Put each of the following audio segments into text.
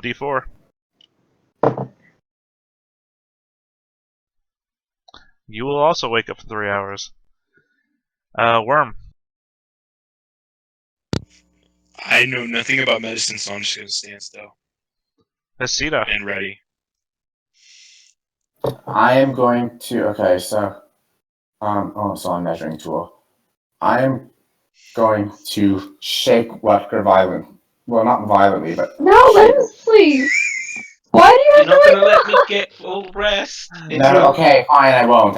D4. You will also wake up for 3 hours. Worm. I know nothing about medicine, so I'm just gonna stand still Hesita. and ready. I am going to. Okay, so so I'm measuring tool. I am going to shake Rutger violently. Well, not violently, but No, let him sleep. Why do you You're have not to gonna wake let up? me get full rest. no. Okay, fine. I won't.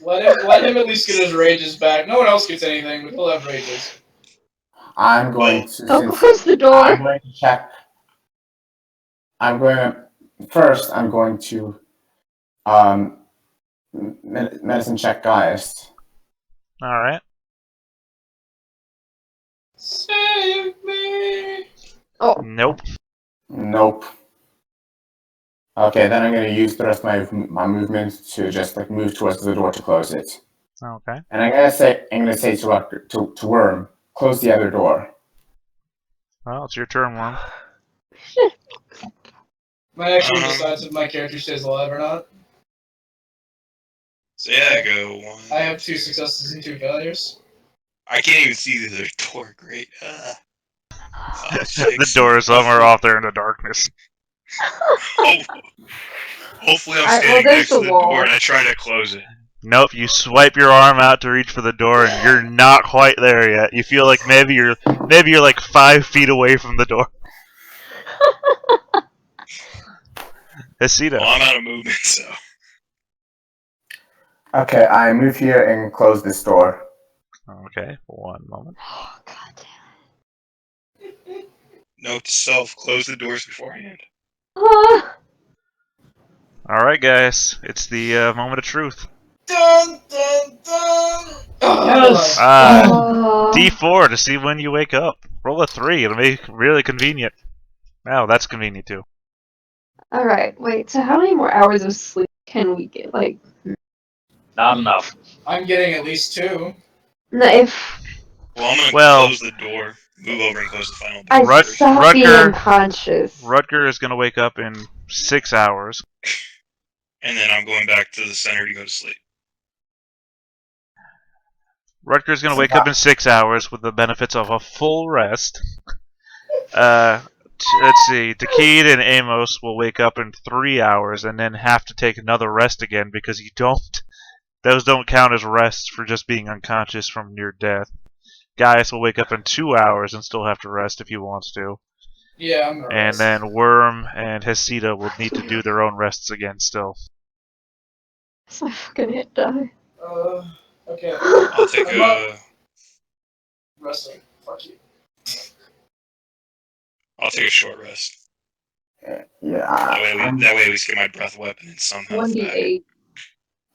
Let him at least get his rages back. No one else gets anything, but he'll have rages. I'm going to. Don't Since close the I'm door. going to check. I'm going to first. I'm going to medicine check Gaius. Alright. Save me! Oh, Nope. Nope. Okay, then I'm going to use the rest of my movement to just like move towards the door to close it. Okay. And I'm gonna say to Rutger, to Worm, close the other door. Well, it's your turn, Worm. Might actually decides if my character stays alive or not. So yeah, I go one. I have 2 successes and 2 failures. I can't even see the door. Great. The 6. door is somewhere off there in the darkness. Hopefully, I'm Alright, well, standing there's next to the the wall. door and I try to close it. Nope, you swipe your arm out to reach for the door and you're not quite there yet. You feel like maybe you're like 5 feet away from the door. Hesita. Well, I'm out of movement, so. Okay, I move here and close this door. Okay, one moment. Oh, God damn Note to self: close the doors beforehand. it. Alright, guys, it's the moment of truth. Dun dun dun! Yes! D4 to see when you wake up. Roll a 3, it'll make it really convenient. Wow, that's convenient too. Alright, wait, so how many more hours of sleep can we get? Like, Not enough. I'm getting at least 2. no, if Well, I'm gonna Well- close the door, move over, and close the final door. I Rut- stop Rutger- being conscious. Rutger is gonna wake up in 6 hours. And then I'm going back to the center to go to sleep. Rutger's gonna wake up in 6 hours with the benefits of a full rest. Let's see. Takid and Amos will wake up in 3 hours and then have to take another rest again because those don't count as rests for just being unconscious from near death. Gaius will wake up in 2 hours and still have to rest if he wants to. Yeah, I'm gonna And rest. then Worm and Hesita will need to do their own rests again still. It's my fucking hit die. Okay. I'll take I'm a. Resting. Fuck you. I'll take a short rest. Yeah, That way, we get my breath weapon and some health back. 1d8.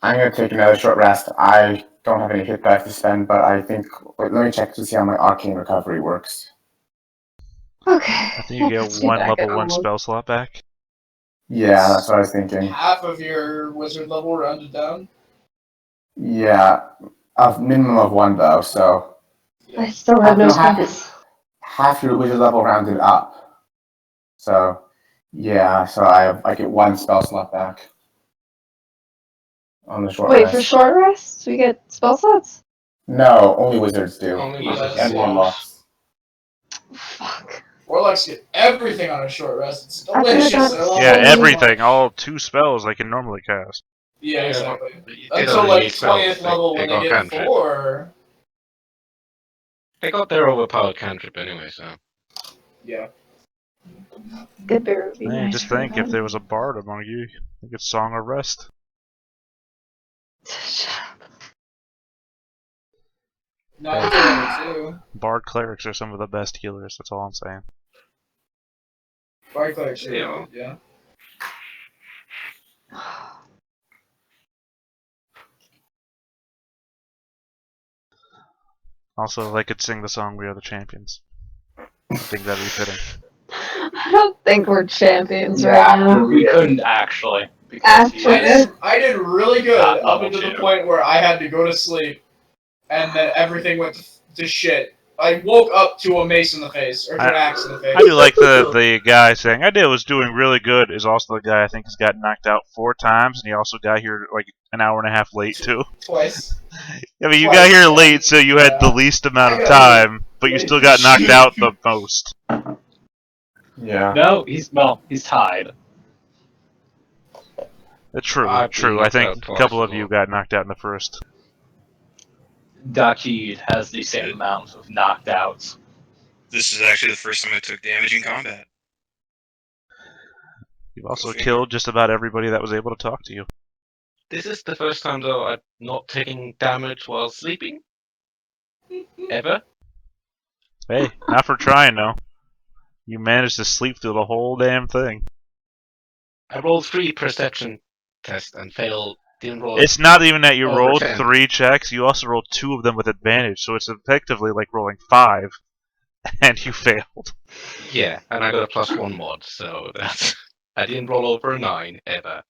I'm gonna take another short rest. I don't have any hit dice to spend, but I think. Wait, let me check to see how my arcane recovery works. Okay. I think you that puts get me one back level at 1 almost- spell slot back. Yeah, that's what I was thinking. Half of your wizard level rounded down. Yeah, a minimum of 1 though, so I still have no No, half- spells. half your wizard level rounded up. So yeah, so I get 1 spell slot back on the short Wait, rest. for short rests, we get spell slots? No, only wizards do. Only Yeah, wizards. And warlocks. Fuck. Warlocks get everything on a short rest. It's I could've delicious. gotten I love Yeah, it so everything. much. all 2 spells they can normally cast. Yeah, exactly. They Until don't like need spells, 20th level when they go get cantrip. 4. They got their overpowered cantrip anyway, so. Yeah. Good bear would be Hey, nice just for think, if that. there was a bard among you, you could song of rest. Not until level 2. Bard clerics are some of the best healers, that's all I'm saying. Bard clerics, Yeah. yeah. Also, they could sing the song We Are the Champions. I think that'd be fitting. I don't think we're champions Yeah, right now. We couldn't actually. Because After I did really good Not up level until the 2. point where I had to go to sleep, and then everything went to shit I woke up to a mace in the face or to an axe in the face. I do like the guy saying, I did was doing really good, is also the guy I think has got knocked out 4 times, and he also got here like an hour and a half late, too. Twice. I mean, you Twice, got here yeah. late, so you had the least amount I of got time, but you late. still got knocked out the most. Yeah. No, he's tied. True. I've been I knocked think out a twice couple as of you well. got knocked out in the first. Dakid has the same amount of knocked outs. This is actually the first time I took damage in combat. You've also Go figure. killed just about everybody that was able to talk to you. This is the first time though I'm not taking damage while sleeping. Ever. Hey, not for trying, though. You managed to sleep through the whole damn thing. I rolled 3 perception tests and failed. Didn't roll. It's not even that you over rolled 10. 3 checks, you also rolled 2 of them with advantage, so it's effectively like rolling 5, and you failed. Yeah, and I got a +1 mod, so that's. I didn't roll over a 9 ever.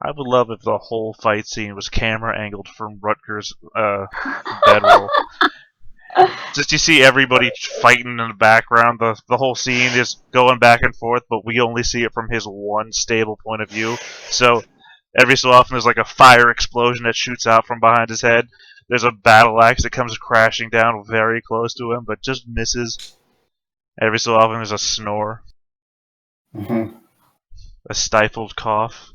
I would love if the whole fight scene was camera angled from Rutger's bedroll. Just you see everybody fighting in the background. The whole scene is going back and forth, but we only see it from his one stable point of view. So every so often there's like a fire explosion that shoots out from behind his head. There's a battle axe that comes crashing down very close to him, but just misses. Every so often there's a snore, Mm-hmm. a stifled cough.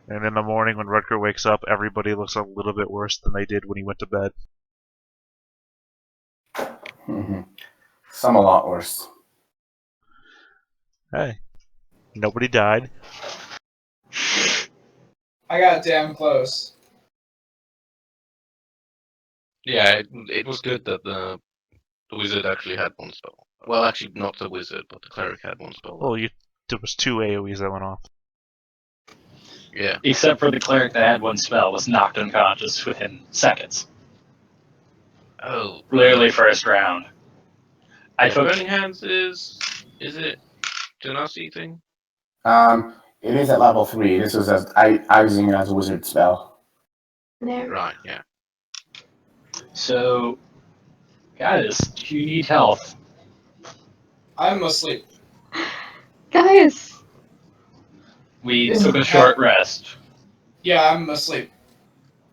And in the morning when Rutger wakes up, everybody looks a little bit worse than they did when he went to bed. Mm-hmm. Some a lot worse. Hey, nobody died. I got damn close. Yeah, it was good that the wizard actually had 1 spell. Well, actually, not the wizard, but the cleric had 1 spell. Well, there was 2 AoEs that went off. Yeah. Except for the cleric that had 1 spell was knocked unconscious within seconds. Oh. Literally first round. I took Burning Hands is it Genasi thing? It is at level 3. This was I was using it as a wizard spell. There. Right, yeah. So, guys, do you need health? I'm asleep. Guys! We took a short rest. Yeah, I'm asleep.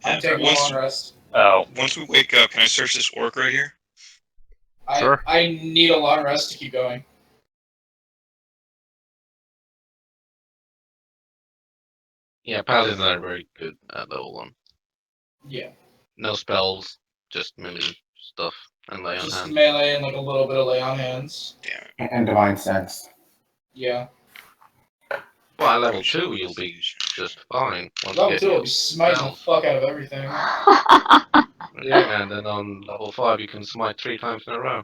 I'm Yeah, taking a long rest. Oh, Once we wake up, can I search this orc right here? Sure. I need a long rest to keep going. Yeah, paladins are very good at level 1. Yeah. No spells, just melee stuff and lay on Just hands. melee and like a little bit of lay on hands. Damn it. And divine sense. Yeah. Well, at level 2 you'll be just fine. Once you Level get 2 will your be smiting the spells. fuck out of everything. Yeah, and then on level 5 you can smite 3 times in a row.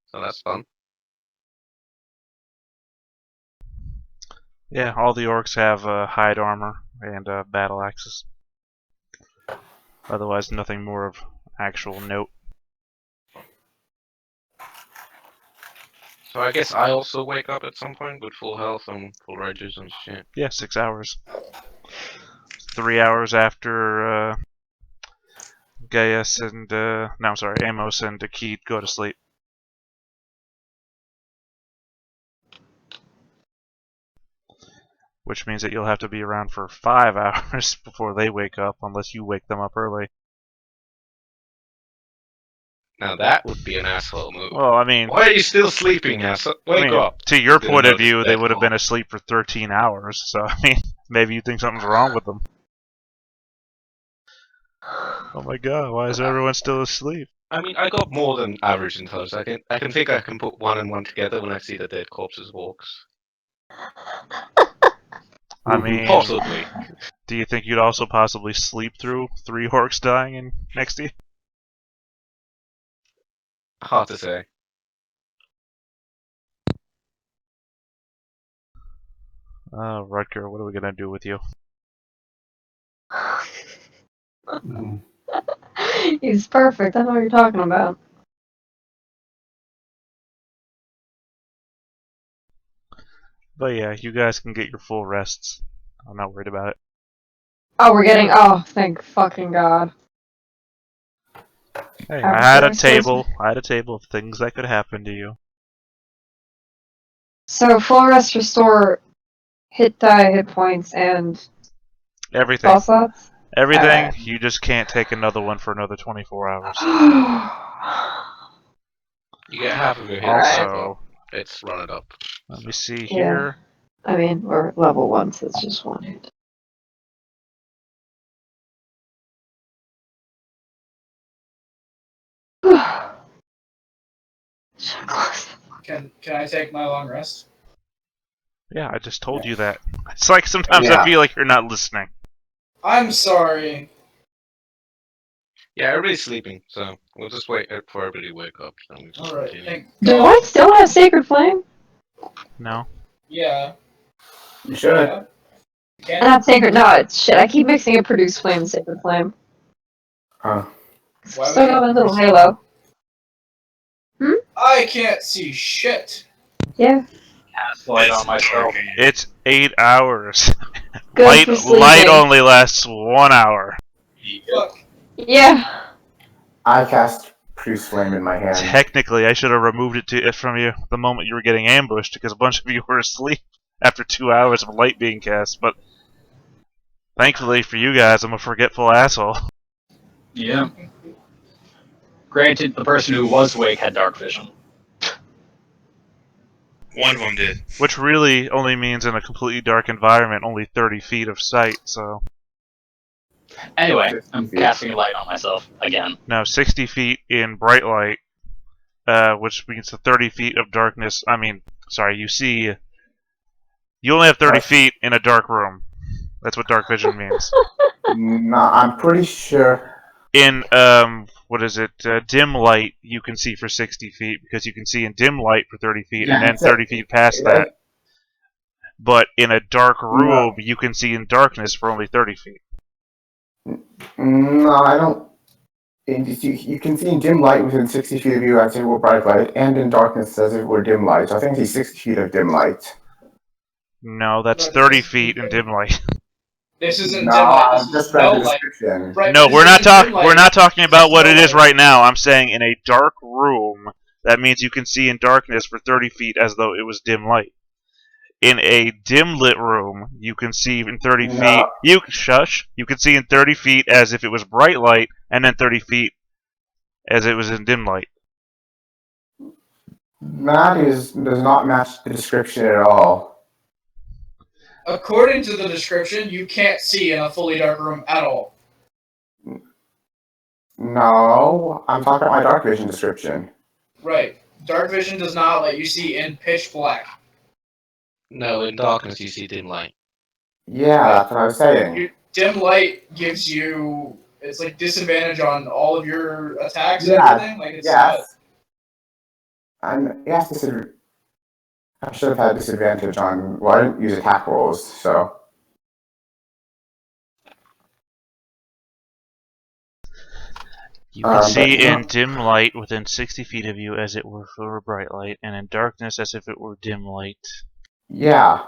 So that's fun. Yeah, all the orcs have hide armor and battle axes. Otherwise, nothing more of actual note. So I guess I also wake up at some point with full health and full rages and shit. Yeah, 6 hours. 3 hours after Gaius and no, I'm sorry, Amos and Akid go to sleep. Which means that you'll have to be around for 5 hours before they wake up, unless you wake them up early. Now that would be an asshole move. Well, I mean, Why are you still sleeping, asshole? Wake up! to your Didn't point of notice view, they that would have been call. asleep for 13 hours. So, I mean, maybe you think something's wrong with them. Oh my god, why is everyone still asleep? I mean, I got more than average intelligence. I can think I can put 1 and 1 together when I see the dead corpses walks. I mean, Possibly. do you think you'd also possibly sleep through 3 orcs dying in next to you? Hard to say. Rutger, what are we gonna do with you? Mhm. He's perfect. I know what you're talking about. But yeah, you guys can get your full rests. I'm not worried about it. Oh, we're getting. Oh, thank fucking god. Hey, I'm I had a sorry, so it's- table. I had a table of things that could happen to you. So full rest, restore, hit die, hit points, and Everything. spell slots. Everything. Alright. You just can't take another one for another 24 hours. You get half of your hit Alright. die, Also, but it's run it up. let me see Yeah. here. I mean, we're level 1, so it's just 1 hit. Can I take my long rest? Yeah, I just told you that. It's like sometimes I Yeah. feel like you're not listening. I'm sorry. Yeah, everybody's sleeping, so we'll just wait for everybody to wake up. And we just Alright, continue. thank Do God. I still have Sacred Flame? No. Yeah. You should. Yeah. I Can have Sacred. No, it's shit. I keep mixing up Produce Flame and Sacred Flame. Huh. Why Still would you got my have little Produce halo. I can't see shit. Yeah. Cast light on myself. It's 8 hours. Good light for sleeping. light only lasts 1 hour. Fuck. Yeah. I cast Priest Flame in my hand. Technically, I should have removed it from you the moment you were getting ambushed because a bunch of you were asleep after 2 hours of light being cast. But thankfully for you guys, I'm a forgetful asshole. Yeah. Granted, the person who was awake had dark vision. One of them did. Which really only means in a completely dark environment, only 30 feet of sight. So Anyway, I'm 60 feet. casting light on myself again. now 60 feet in bright light, which means the 30 feet of darkness. I mean, sorry, you only have 30 feet in a dark room. That's what dark vision means. No, I'm pretty sure. In what is it? Dim light, you can see for 60 feet because you can see in dim light for 30 feet, Yeah, and then 30 feet past that. But in a dark room, you can see in darkness for only 30 feet. No, I don't. You can see in dim light within 60 feet of you as if it were bright light, and in darkness as if it were dim light. So I think he's 60 feet of dim light. No, that's No, 30 this is- feet in dim light. This isn't No, dim light. I This just is read no the light. description. Right, No, this we're not isn't dim talking. light. We're not talking about what no it is light. right now. I'm saying in a dark room, that means you can see in darkness for 30 feet as though it was dim light. In a dim lit room, you can see in 30 No. feet. You can see in 30 feet as if it was bright light, and then 30 feet as it was in dim light. That does not match the description at all. According to the description, you can't see in a fully dark room at all. No, I'm talking about my dark vision description. Right. Dark vision does not let you see in pitch black. No, in darkness you see dim light. Yeah, that's what I was saying. Dim light gives you it's like disadvantage on all of your attacks and Yeah, everything. Like it's not. Yes. And yes, I should have had disadvantage on. Well, I didn't use attack rolls, so. You can see but no. in dim light within 60 feet of you as it were for bright light, and in darkness as if it were dim light. Yeah.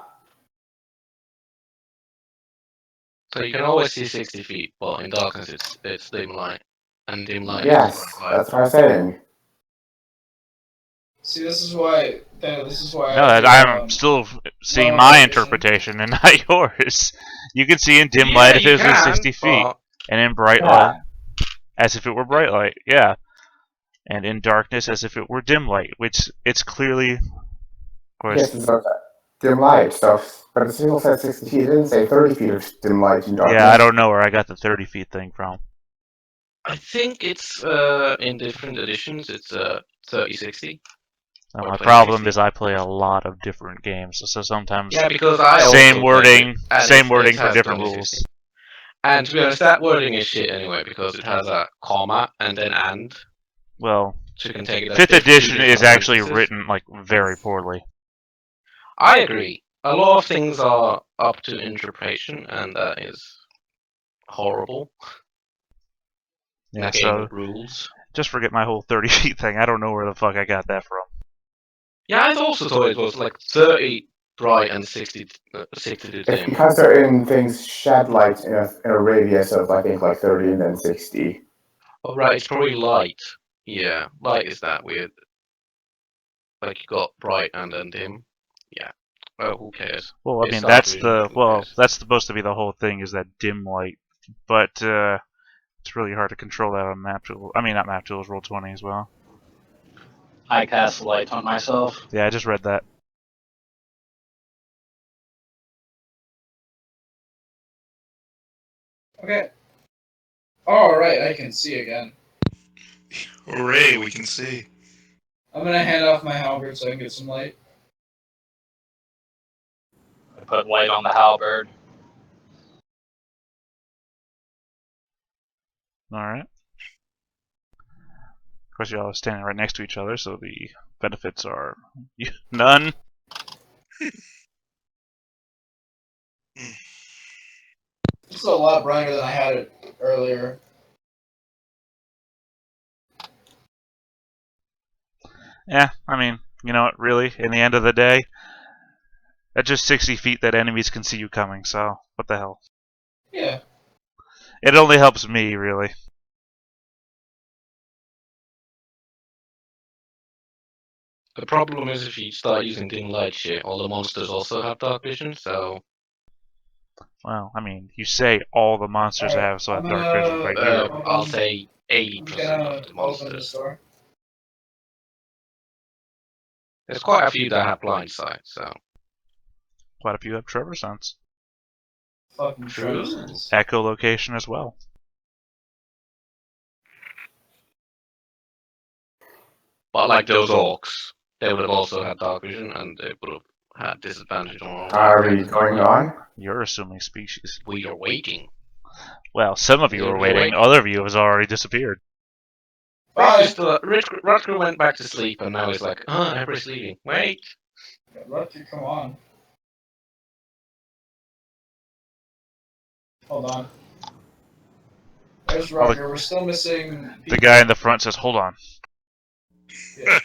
So you can always see 60 feet, but in darkness it's dim light. And dim light Yes, is bright light. that's what I was saying. See, this is why. This is why. No, I do, I'm still seeing low my vision. interpretation and not yours. You can see in dim Yeah, light if you it was in can, 60 feet, but- and in bright Yeah. light as if it were bright light. Yeah, and in darkness as if it were dim light, which it's clearly, of course. Yes, it's dim light stuff, but it still said 60 feet. It didn't say 30 feet of dim light in darkness. Yeah, I don't know where I got the 30 feet thing from. I think it's in different editions it's 30-60. Now, Or my 20, problem 60. is I play a lot of different games, so sometimes Yeah, because I same also wording, played it, and same it wording for has different 20-60. rules. And to be honest, that wording is shit anyway because it has a comma and then and. Well, So you can take it as 5th if two edition is different actually sentences. written like very poorly. I agree. A lot of things are up to interpretation, and that is horrible. Yeah, The game so rules. just forget my whole 30 feet thing. I don't know where the fuck I got that from. Yeah, I also thought it was like 30 bright and 60 to It's dim. because certain things shed light in a radius of, I think, like 30 and then 60. Oh, right, it's probably light. Yeah, light is that weird. Like you got bright and then dim. Yeah. Oh, who cares? Well, I It's mean dark that's vision, the who well cares? that's supposed to be the whole thing is that dim light, but it's really hard to control that on map tool. I mean not map tools, roll 20 as well. I cast light on myself. Yeah, I just read that. Okay. Alright, I can see again. Hooray, we can see. I'm gonna hand off my halberd so I can get some light. I put light on the halberd. All right. Of course, y'all are standing right next to each other, so the benefits are none. This is a lot brighter than I had it earlier. Yeah, I mean, you know what? Really, in the end of the day, at just 60 feet, that enemies can see you coming. So what the hell? Yeah. It only helps me, really. The problem is if you start using dim light shit, all the monsters also have dark vision, so Well, I mean, you say all the monsters Alright, have so I'm have dark vision, but gonna- you. I'll say I'm 80% gonna of the open monsters. this door. There's quite a few that have blind sight, so Quite a few have Trevor sense. Fucking True. Trojans. Echolocation as well. but like those orcs, they would have also had dark vision and they would have had disadvantage on all Are we attacks. going on? You're assuming species. We are waiting. Well, some of you We're are waiting. waiting. Other of you has already disappeared. Bye! Rutger went back to sleep and now he's like, oh, everybody's leaving. Wait! Rutger, come on. Hold on. There's Oh, Rutger. We're still missing The people. guy in the front says, "Hold on." Yeah.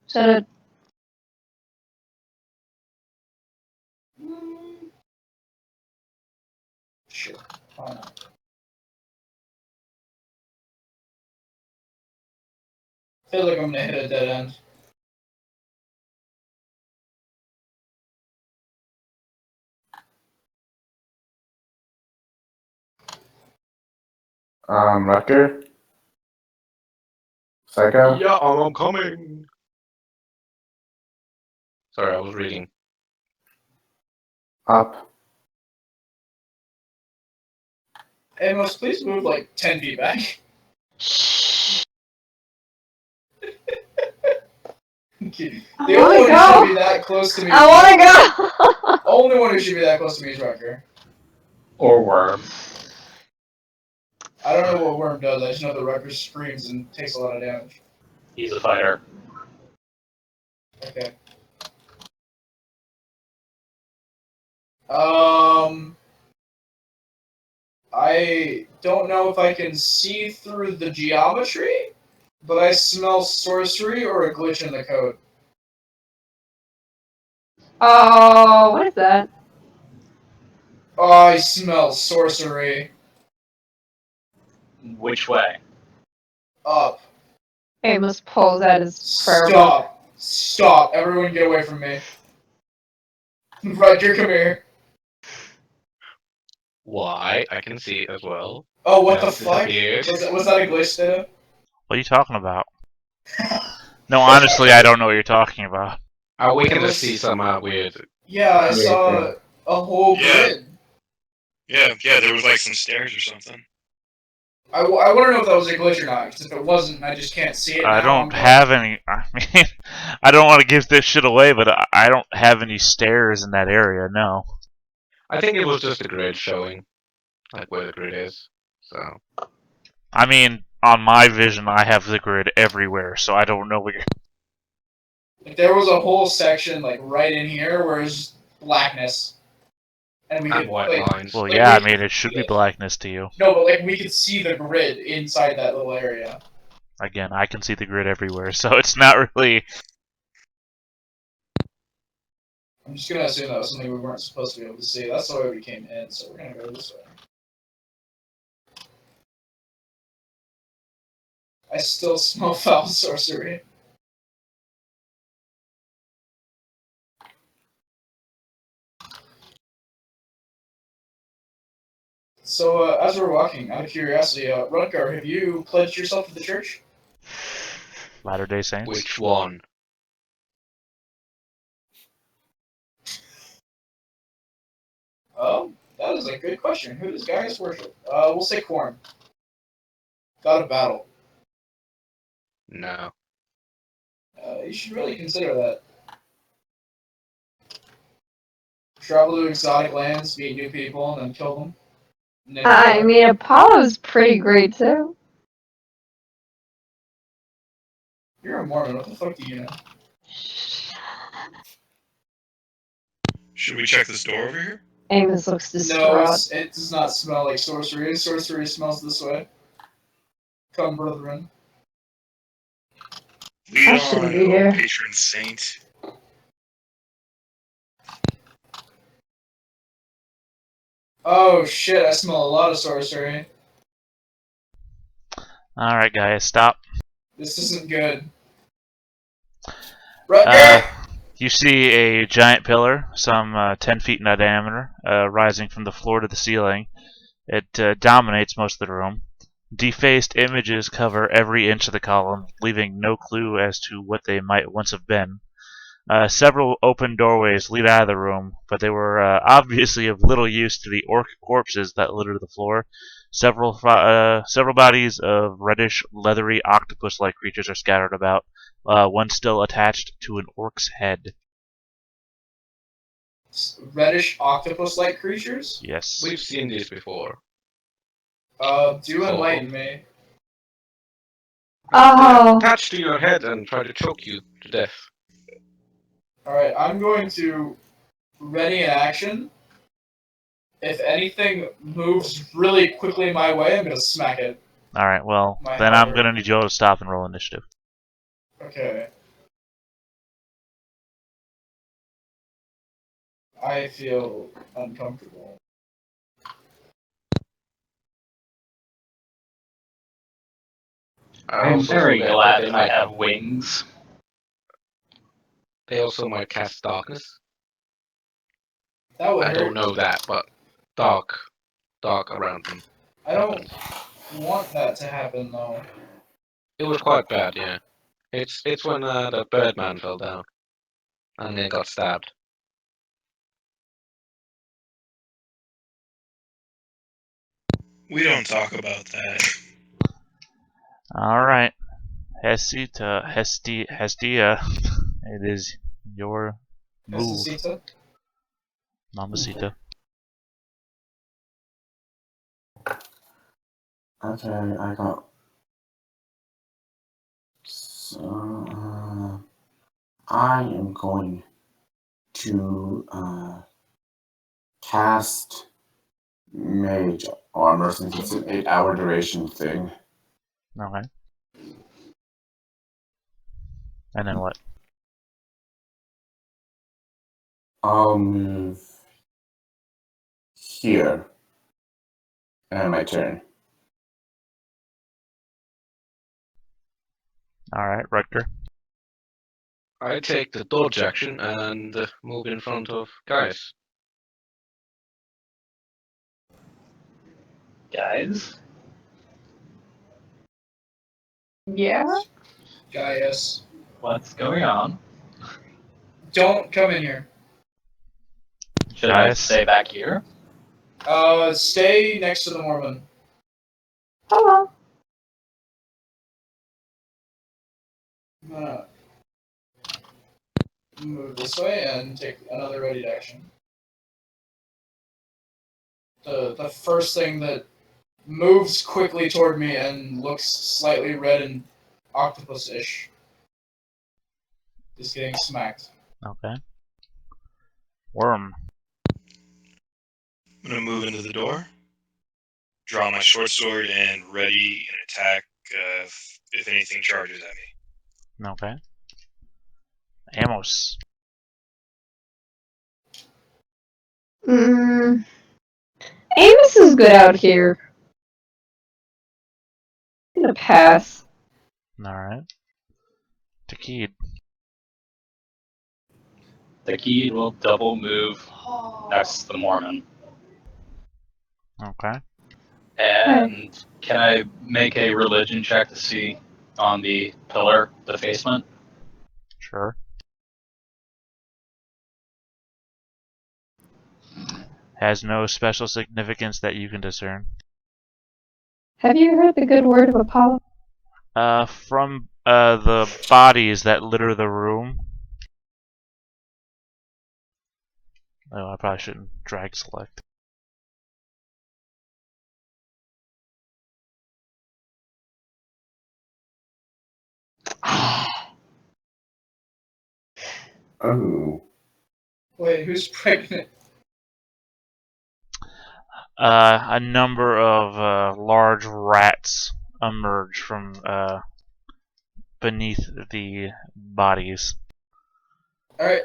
Shut it. Sure. Why not? I feel like I'm gonna hit a dead end. Rutger? Psycho? Yeah, I'm coming! Sorry, I was reading. Up. Amos, please move like 10 feet back. The I only one wanna who should be go. that close to me. I wanna go. Only one who should be that close to me is Rutger. Or worm. I don't know what Worm does. I just know that Rutger screams and takes a lot of damage. He's a fighter. Okay. I don't know if I can see through the geometry, but I smell sorcery or a glitch in the code. Oh, what is that? Oh, I smell sorcery. Which way? Up. Amos pulls out his prayer book. Stop. Stop. Everyone get away from me. Rutger, come here. Why? I can see it as well. Oh, what the That's fuck? disappeared. Was that a glitch, Data? What are you talking about? No, honestly, I don't know what you're talking about. We can just see some weird. Yeah, I saw a whole Yeah. grid. Yeah, there was like some stairs or something. I want to know if that was a glitch or not, because if it wasn't, I just can't see it I now. don't have any. I mean, I don't want to give this shit away, but I don't have any stairs in that area. No. I think it was just a grid showing, like where the grid is. So I mean, on my vision, I have the grid everywhere, so I don't know what you're. Like there was a whole section like right in here where it's just blackness, and we And could white like, lines. Well, like, yeah, I we- mean, it should be blackness to you. no, but like we could see the grid inside that little area. Again, I can see the grid everywhere, so it's not really. I'm just gonna assume that was something we weren't supposed to be able to see. That's the way we came in, so we're gonna go this way. I still smell foul sorcery. So, as we're walking, out of curiosity, Rutger, have you pledged yourself to the church? Latter-day Saints. Which one? Oh, that is a good question. Who does Gaius worship? We'll say Corn. God of battle. No. You should really consider that. Travel to exotic lands, meet new people, and then kill them. And then, I mean, Apollo's pretty great too. you're a Mormon. What the fuck do you know? Should we check this door over here? Amos looks No, distraught. it does not smell like sorcery. Sorcery smells this way. Come, brethren. Lead I shouldn't on, be here. oh patron saint. Oh shit! I smell a lot of sorcery. All right, guys, stop. This isn't good. Rutger! You see a giant pillar, some 10 feet in diameter, rising from the floor to the ceiling. It dominates most of the room. Defaced images cover every inch of the column, leaving no clue as to what they might once have been. Several open doorways lead out of the room, but they were obviously of little use to the orc corpses that litter the floor. Several bodies of reddish, leathery, octopus-like creatures are scattered about, one still attached to an orc's head. Reddish octopus-like creatures? Yes. We've seen these before. Do enlighten me. Oh. Attach to your head and try to choke you to death. Alright, I'm going to ready an action. If anything moves really quickly my way, I'm gonna smack it. All right. Well, My then I'm hammer. gonna need you all to stop and roll initiative. Okay. I feel uncomfortable. I I'm also very forget glad that they they might have wings. They also might cast darkness. That would I hurt. don't know that, but dark around them. I don't want that to happen though. It was quite bad, yeah. It's when the Birdman fell down and then got stabbed. We don't talk about that. All right. Hestia. It is your move, Necesita? Mamacita. Okay, I got. So, I am going to cast Mage Armor since it's an 8-hour duration thing. Okay. And then what? I'll move here. And my turn. All right, Rutger. I take the dodge action and move in front of Gaius. Guys, Yeah? Gaius. what's going on? Don't come in here. Should I Guys? stay back here? Stay next to the Mormon. Hello. I'm gonna move this way and take another ready action. The first thing that moves quickly toward me and looks slightly red and octopus-ish is getting smacked. Okay. Worm. I'm gonna move into the door, draw my short sword, and ready an attack if anything charges at me. Okay. Amos. Amos is good out here. I'm gonna pass. Alright. Takid. The key will double move next to the Mormon. Okay. And can I make a religion check to see on the pillar defacement? Sure. Has no special significance that you can discern. Have you heard the good word of Apollo? From the bodies that litter the room. Oh, I probably shouldn't drag select. Oh. Wait, who's pregnant? A number of large rats emerge from beneath the bodies. Alright,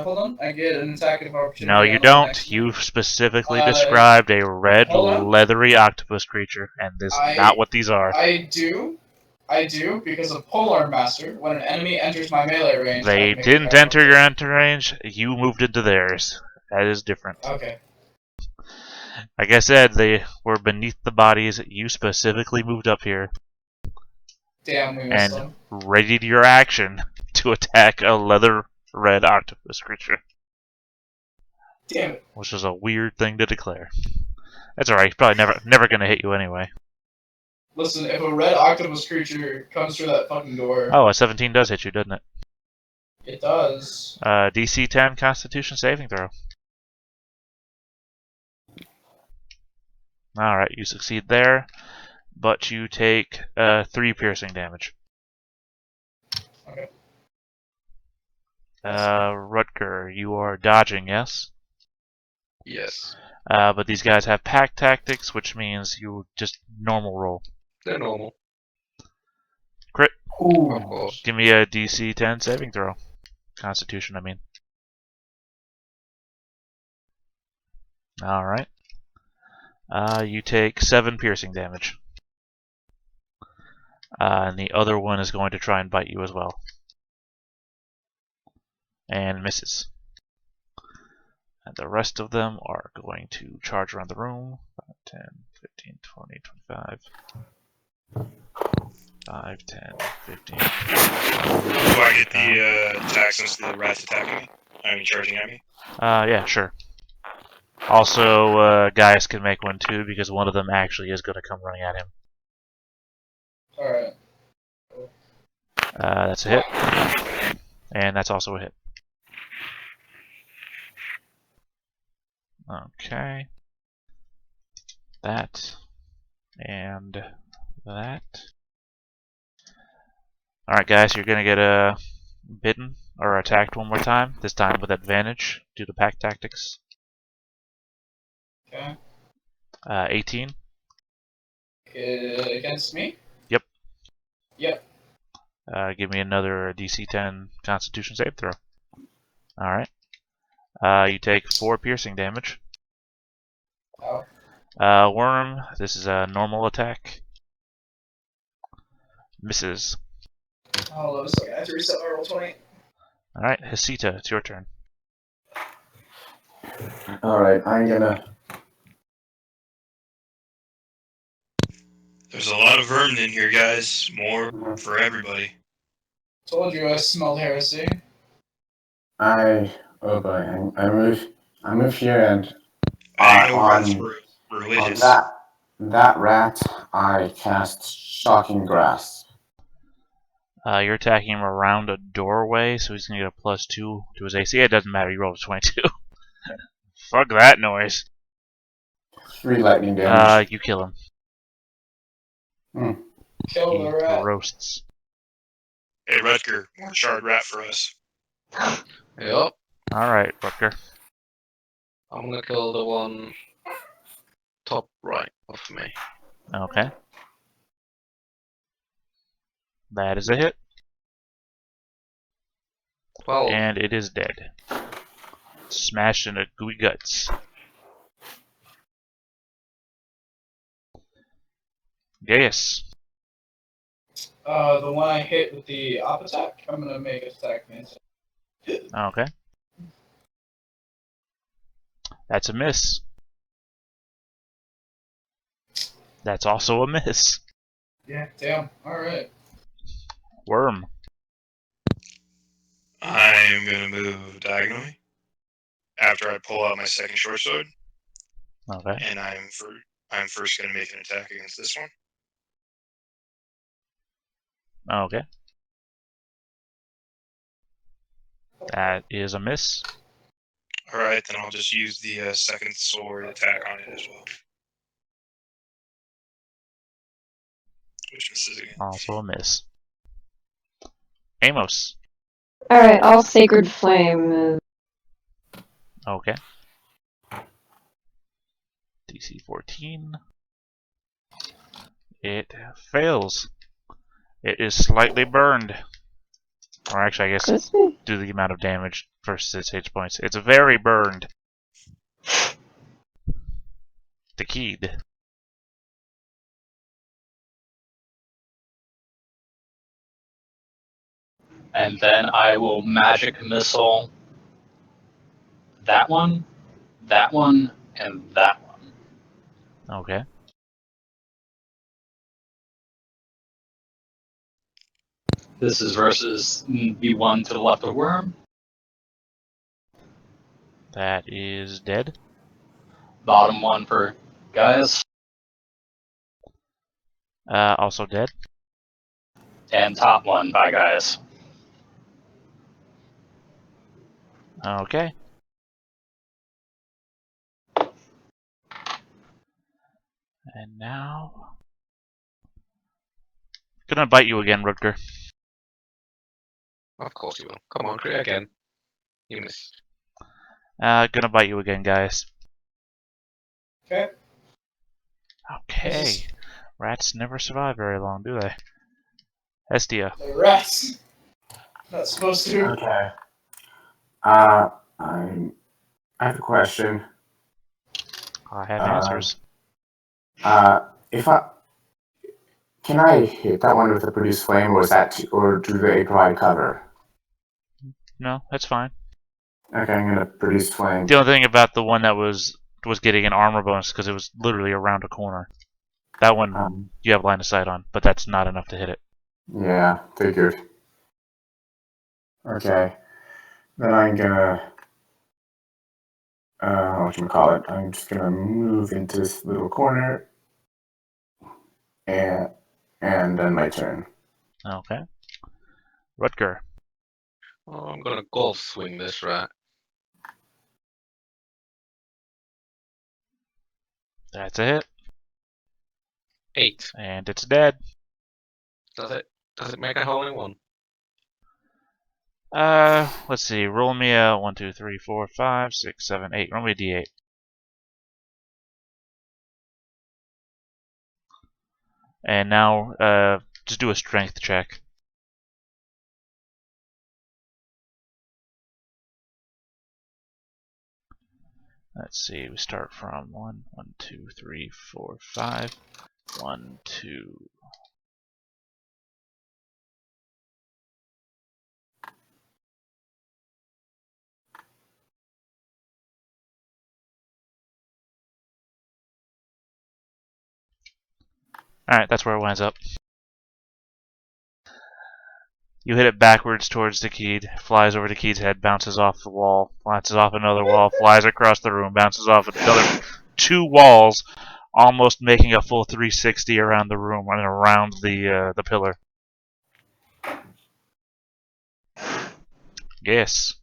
hold on. I get an attack of opportunity. No, you on the don't. next one. You specifically Uh, described a red, hold on. leathery octopus creature, and this is not what these are. I do, because of Polearm Master, when an enemy enters my melee range, I They can make didn't attack enter your opportunity. enter range. You moved into theirs. That is different. Okay. Like I said, they were beneath the bodies. You specifically moved up here Damn, we missed and them. readied your action to attack a leather red octopus creature, Damn it. which is a weird thing to declare. That's alright. He's probably never gonna hit you anyway. Listen, if a red octopus creature comes through that fucking door, Oh, a 17 does hit you, doesn't it? it does. DC 10 Constitution saving throw. Alright, you succeed there, but you take 3 piercing damage. Okay. Rutger, you are dodging, yes? Yes. But these guys have pack tactics, which means you just normal roll. They're normal. Crit. Ooh. Of course. Give me a DC 10 saving throw. Constitution, I mean. Alright. You take 7 piercing damage. And the other one is going to try and bite you as well. And misses. And the rest of them are going to charge around the room. 5, 10, 15, 20, 25. 5, 10, 15. Do I get the attack since the rat's attacking me? I mean, charging at me? Yeah, sure. Also, Gaius can make one too, because one of them actually is going to come running at him. Alright. That's a hit. And that's also a hit. Okay. That. And that. Alright, guys, you're going to get bitten or attacked one more time, this time with advantage due to pack tactics. Okay. 18. Against me? Yep. Yep. Give me another DC 10 Constitution save throw. Alright. You take 4 piercing damage. Oh. Worm, this is a normal attack. Misses. Hold on a second. I have to reset my roll 20. Alright, Hasita, it's your turn. Alright, I'm gonna. There's a lot of vermin in here, guys. More for everybody. Told you I smelled heresy. Oh boy, I move here and I know rats on were religious. that rat, I cast Shocking Grasp. You're attacking him around a doorway, so he's going to get a +2 to his AC. It doesn't matter, you rolled a 22. Fuck that noise. 3 lightning damage. You kill him. Kill He the rat. roasts. Hey, Rutger, more charred rat for us. Yup. Alright, Rutger. I'm gonna kill the one top right of me. Okay. That is a hit, 12. and it is dead. Smashed into gooey guts. Yes. The one I hit with the op attack, I'm gonna make it attack me. Okay. That's a miss. That's also a miss. Yeah, damn. Alright. Worm. I'm gonna move diagonally after I pull out my second short sword, Okay. and I'm first gonna make an attack against this one. Okay. That is a miss. All right, then I'll just use the second sword attack on it as well, which misses again. Also a miss. Amos. Alright, I'll Sacred Flame. Okay. DC 14. It fails. It is slightly burned. Or actually, I guess Crispy? do the amount of damage versus its H points. It's very burned. Decayed. And then I will magic missile that one, and that one. Okay. This is versus the one to the left of Worm. That is dead. Bottom one for Gaius. Also dead. And top one by Gaius. Okay. And now... Gonna bite you again, Rutger. Of course you will. Come on, crit again. You missed. Gonna bite you again, guys. Okay. Okay. Rats never survive very long, do they? Estia. The rats. Not supposed to. Okay. I have a question. I have Uh, answers. If I can I hit that one with a produce flame, or is that or do they provide cover? No, that's fine. Okay, I'm gonna produce flame. The only thing about the one that was getting an armor bonus because it was literally around a corner. That one you have line of sight on, but that's not enough to hit it. Yeah, figured. Okay, then I'm gonna whatchamacallit, I'm just gonna move into this little corner, and then my turn. Okay. Rutger. Oh, I'm gonna golf swing this rat. That's a hit. 8. And it's dead. Does it make a hole in one? Let's see. Roll me a 1, 2, 3, 4, 5, 6, 7, 8. Roll me a d8. And now, just do a strength check. Let's see. We start from 1, 1, 2, 3, 4, 5. 1, 2. Alright, that's where it winds up. You hit it backwards towards the Keed, flies over to Keed's head, bounces off the wall, bounces off another wall, flies across the room, bounces off another 2 walls, almost making a full 360 around the room and around the pillar. Yes.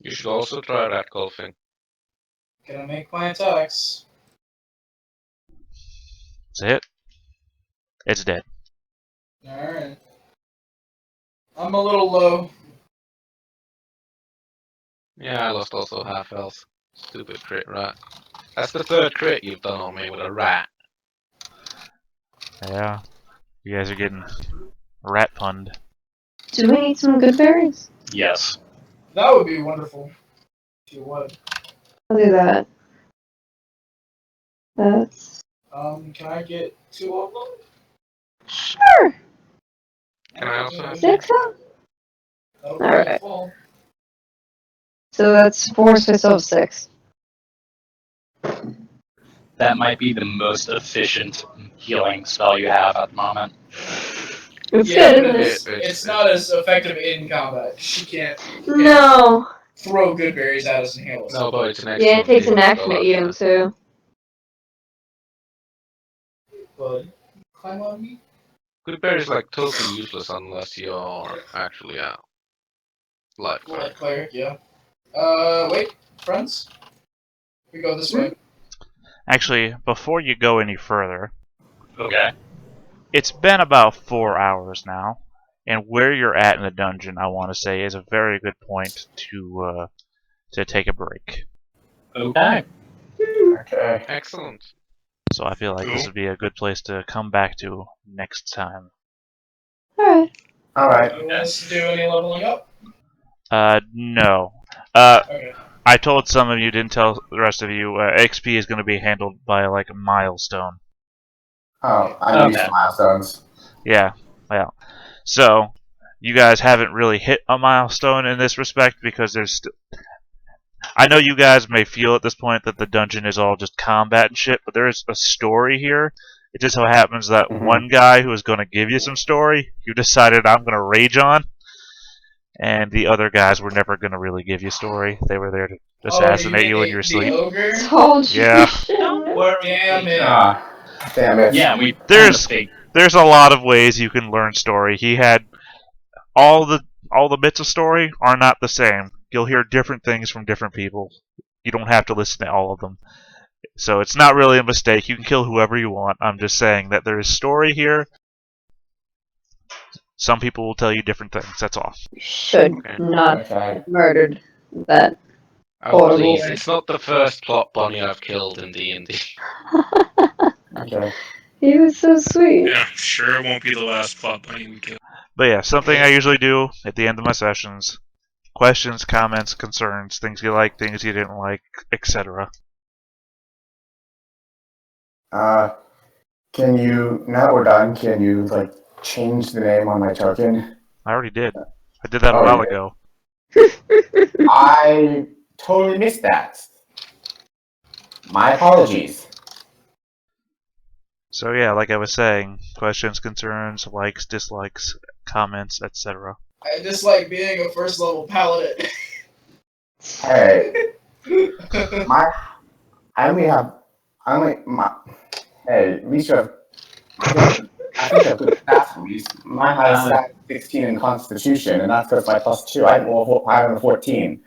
You should also try rat golfing. Gonna make my attacks. It's a hit. It's dead. Alright. I'm a little low. Yeah, I lost also half health. Stupid crit rat. That's the third crit you've done on me with a rat. Yeah. You guys are getting rat punned. Do we need some good berries? Yes. That would be wonderful. If you would. I'll do that. That's Can I get 2 of them? sure. Can I also have 6 of? That'll be Alright. full. So that's 4, so I still have 6. That might be the most efficient healing spell you have at the moment. It's Yeah, good, but isn't it? it's not as effective in combat. She can't No. throw good berries at us and heal us. No, but it's an Yeah, it takes an excellent action to eat them too. Bud, climb on me. Good berry is like totally useless unless you're actually out. Life Light cleric. cleric, yeah. Wait, friends. We go this way. Actually, before you go any further, Okay. it's been about 4 hours now, and where you're at in the dungeon, I want to say, is a very good point to take a break. Okay. Okay. Excellent. So I feel like this Cool. would be a good place to come back to next time. Alright. All right. You want us to do any leveling up? No. Okay. I told some of you, didn't tell the rest of you, XP is going to be handled by, like, a milestone. Oh, I'm used Okay. to milestones. Yeah, well. So, you guys haven't really hit a milestone in this respect because there's I know you guys may feel at this point that the dungeon is all just combat and shit, but there is a story here. It just so happens that Mhm. one guy who was going to give you some story, you decided I'm going to rage on, and the other guys were never going to really give you story. They were there to assassinate you in your The sleep. ogre? Told you. Yeah. Don't worry. Damn it. Damn it. Yeah, we There's- kind of figured. There's a lot of ways you can learn story. He had all the bits of story are not the same. You'll hear different things from different people. You don't have to listen to all of them. So it's not really a mistake. You can kill whoever you want. I'm just saying that there is story here. Some people will tell you different things. That's all. Should Okay. not Okay. have murdered that. Oh, Horrible. please, it's not the first plot bunny I've killed in D&D. Okay. He was so sweet. Yeah, sure it won't be the last plot bunny we kill. But yeah, something I usually do at the end of my sessions. Questions, comments, concerns, things you like, things you didn't like, etc. Can you, now that we're done, can you, like, change the name on my token? I already did. I did that a Oh, while you ago. I totally missed that. My apologies. So yeah, like I was saying, questions, concerns, likes, dislikes, comments, etc. I dislike being a first level paladin. Hey, I only, hey, at least you have, I think you have good stats at least. Mine has stat 16 in Constitution, and that's because my +2, I have a 14.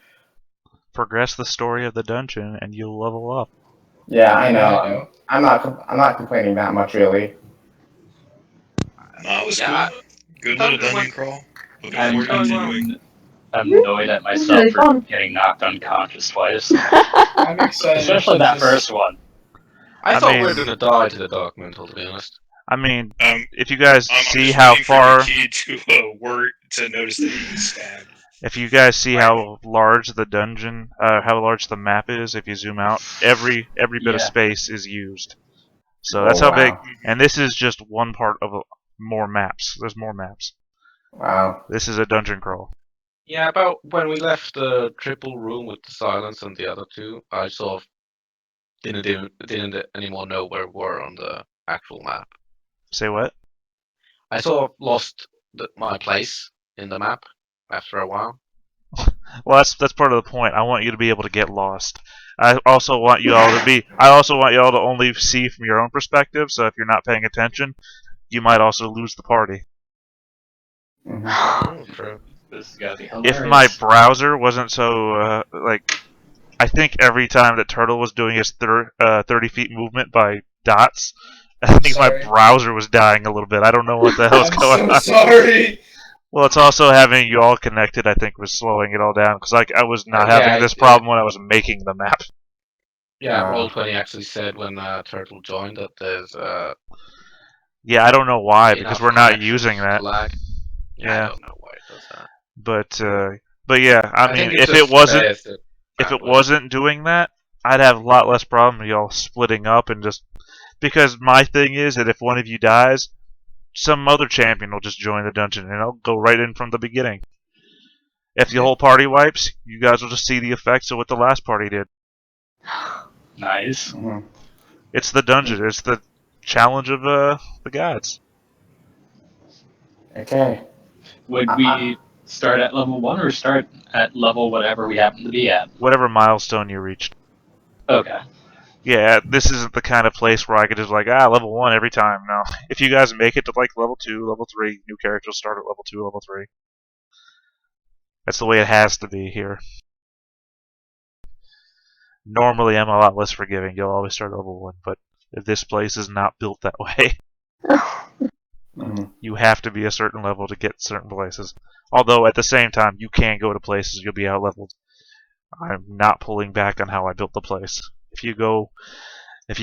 Progress the story of the dungeon, and you'll level up. Yeah, I Yeah, know. I know. I'm not complaining that much, really. No, it was Yeah, cool. Good little Thunder dungeon went- crawl. Looking I'm, forward to continuing. I'm annoyed at myself Really for fun. getting knocked unconscious twice. I'm excited. Especially that Just- first one. I I thought mean- we were gonna die to the Dark Mental, to be honest. I mean, I'm if you guys I'm see just how waiting far, for Nikki to to notice that he was stabbed. if you guys see how large the dungeon, how large the map is, if you zoom out, every bit of Yeah. space is used. So that's how big. And this is just one part of more maps. There's more maps. Wow. This is a dungeon crawl. Yeah, about when we left the triple room with the silence and the other two, I sort of didn't anymore know where we were on the actual map. Say what? I sort of lost my place in the map after a while. Well, that's part of the point. I want you to be able to get lost. I also want you all to only see from your own perspective. So if you're not paying attention, you might also lose the party. Mhm. Oh, true. This is gonna be hilarious. If my browser wasn't so I think every time that Turtle was doing his 30 feet movement by dots, I think Sorry. my browser was dying a little bit. I don't know what the hell's I'm going so on. sorry. Well, it's also having you all connected. I think was slowing it all down because I was not Yeah, having this problem when I was making the map. Yeah, Roll20 actually said when Turtle joined that there's Yeah, I don't know why because enough we're not connections using to that. lag. Yeah. I don't know why it does that. But yeah, I mean, think it's if just it wasn't faster if it that way. wasn't doing that, I'd have a lot less problem with y'all splitting up and just because my thing is that if one of you dies, some other champion will just join the dungeon and I'll go right in from the beginning. If the whole party wipes, you guys will just see the effects of what the last party did. Nice. Mhm. It's the dungeon. It's the challenge of the gods. Okay. Would we start at level 1 or start at level whatever we happen to be at? Whatever milestone you reached. Okay. Yeah, this isn't the kind of place where I could just level 1 every time. No. If you guys make it to level 2, level 3, new characters start at level 2, level 3. That's the way it has to be here. Normally I'm a lot less forgiving. You'll always start at level 1, but if this place is not built that way. Mhm. You have to be a certain level to get certain places. Although at the same time, you can go to places you'll be out leveled. I'm not pulling back on how I built the place. If you go to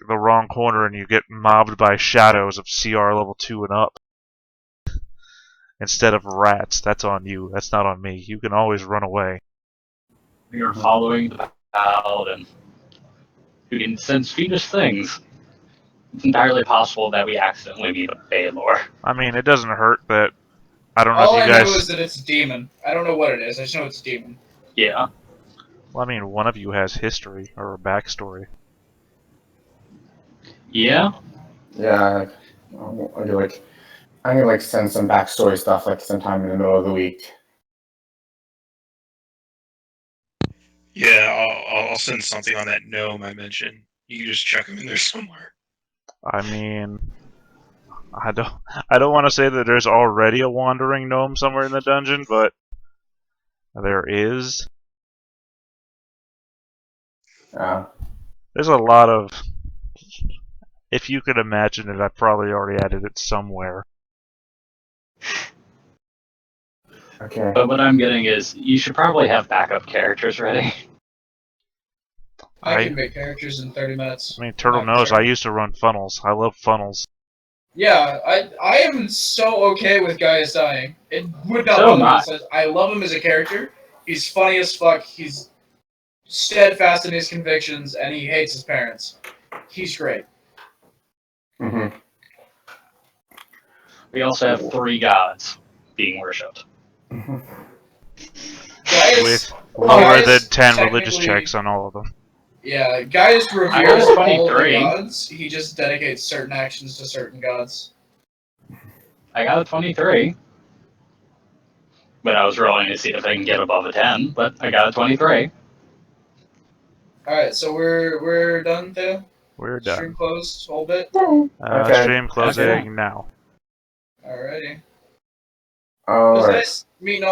the wrong corner and you get mobbed by shadows of CR level 2 and up instead of rats, that's on you. That's not on me. You can always run away. We are following the paladin, who can sense fiendish things. It's entirely possible that we accidentally meet a Baylor. I mean, it doesn't hurt that I don't know All if I you know guys. is that it's a demon. I don't know what it is. I just know it's a demon. Yeah. Well, I mean, one of you has history or a backstory. Yeah. Yeah. I'm gonna send some backstory stuff sometime in the middle of the week. Yeah, I'll send something on that gnome I mentioned. You can just chuck him in there somewhere. I mean, I don't want to say that there's already a wandering gnome somewhere in the dungeon, but there is. There's a lot of. If you could imagine it, I probably already added it somewhere. Okay. But what I'm getting is you should probably have backup characters ready. I can make characters in 30 minutes. I mean, Turtle I'm not knows I concerned. used to run funnels. I love funnels. Yeah, I am so okay with Gaius dying. It would not So bother am me. I. Says I love him as a character. He's funny as fuck. He's steadfast in his convictions, and he hates his parents. He's great. Mm-hmm. We also have 3 gods being worshipped. Mm-hmm. Gaius, With lower than Gaius 10 religious technically- checks on all of them. Yeah, Gaius I reveres was all the 23. gods. He just dedicates certain actions to certain gods. I got a 23. But I was rolling to see if I can get above a 10, but I got a 23. Alright, so we're done, Theo? We're Stream done. closed, whole bit? Okay. Stream closing Okay. now. Alrighty. It All was right. nice meeting all